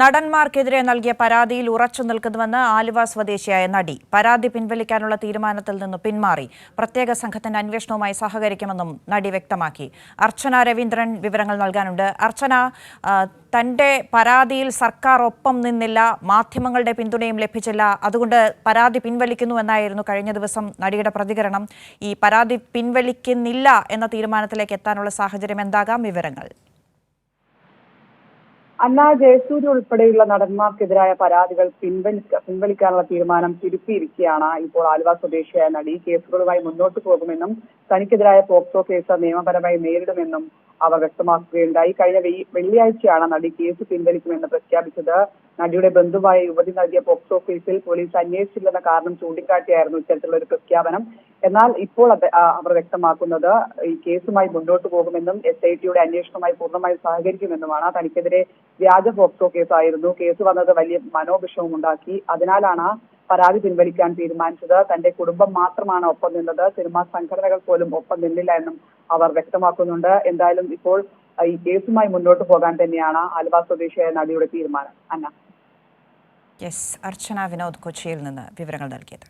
നടന്മാർക്കെതിരെ നൽകിയ പരാതിയിൽ ഉറച്ചു നിൽക്കുന്നുവെന്ന് ആലുവ സ്വദേശിയായ നടി. പരാതി പിൻവലിക്കാനുള്ള തീരുമാനത്തിൽ നിന്ന് പിന്മാറി. പ്രത്യേക സംഘത്തിന്റെ അന്വേഷണവുമായി സഹകരിക്കുമെന്നും നടി വ്യക്തമാക്കി. അർച്ചന രവീന്ദ്രൻ വിവരങ്ങൾ നൽകാനുണ്ട്. അർച്ചന, തന്റെ പരാതിയിൽ സർക്കാർ ഒപ്പം നിന്നില്ല, മാധ്യമങ്ങളുടെ പിന്തുണയും ലഭിച്ചില്ല, അതുകൊണ്ട് പരാതി പിൻവലിക്കുന്നുവെന്നായിരുന്നു കഴിഞ്ഞ ദിവസം നടിയുടെ പ്രതികരണം. ഈ പരാതി പിൻവലിക്കുന്നില്ല എന്ന തീരുമാനത്തിലേക്ക് എത്താനുള്ള സാഹചര്യം എന്താകാം? വിവരങ്ങൾ. അന്ന ജയസൂര്യ ഉൾപ്പെടെയുള്ള നടന്മാർക്കെതിരായ പരാതികൾ പിൻവലിക്കാനുള്ള തീരുമാനം തിരുത്തിയിരിക്കുകയാണ്. ഇപ്പോൾ ആലുവ സ്വദേശിയായ നടി കേസുകളുമായി മുന്നോട്ട് പോകുമെന്നും തനിക്കെതിരായ പോക്സോ കേസ് നിയമപരമായി നേരിടുമെന്നും അവർ വ്യക്തമാക്കുകയുണ്ടായി. കഴിഞ്ഞ വെള്ളിയാഴ്ചയാണ് നടി കേസ് പിൻവലിക്കുമെന്ന് പ്രഖ്യാപിച്ചത്. നടിയുടെ ബന്ധുവായ യുവതി നൽകിയ പോക്സോ കേസിൽ പോലീസ് അന്വേഷിച്ചില്ലെന്ന കാരണം ചൂണ്ടിക്കാട്ടിയായിരുന്നു ഇത്തരത്തിലുള്ള ഒരു പ്രഖ്യാപനം. എന്നാൽ ഇപ്പോൾ അവർ വ്യക്തമാക്കുന്നത് ഈ കേസുമായി മുന്നോട്ട് പോകുമെന്നും SITയുടെ അന്വേഷണവുമായി പൂർണ്ണമായി സഹകരിക്കുമെന്നുമാണ്. തനിക്കെതിരെ വ്യാജ പോക്സോ കേസായിരുന്നു. കേസ് വന്നത് വലിയ മനോവിഷമം ഉണ്ടാക്കി. അതിനാലാണ് പരാതി പിൻവലിക്കാൻ തീരുമാനിച്ചത്. തന്റെ കുടുംബം മാത്രമാണ് ഒപ്പം നിന്നത്, സിനിമാ സംഘടനകൾ പോലും ഒപ്പം നിന്നില്ല എന്നും അവർ വ്യക്തമാക്കുന്നുണ്ട്. എന്തായാലും ഇപ്പോൾ ഈ കേസുമായി മുന്നോട്ട് പോകാൻ തന്നെയാണ് ആലുവ സ്വദേശിയായ നടിയുടെ തീരുമാനം. അന്ന. അർച്ചന വിനോദ് കൊച്ചിയിൽ നിന്ന് വിവരങ്ങൾ നൽകിയത്.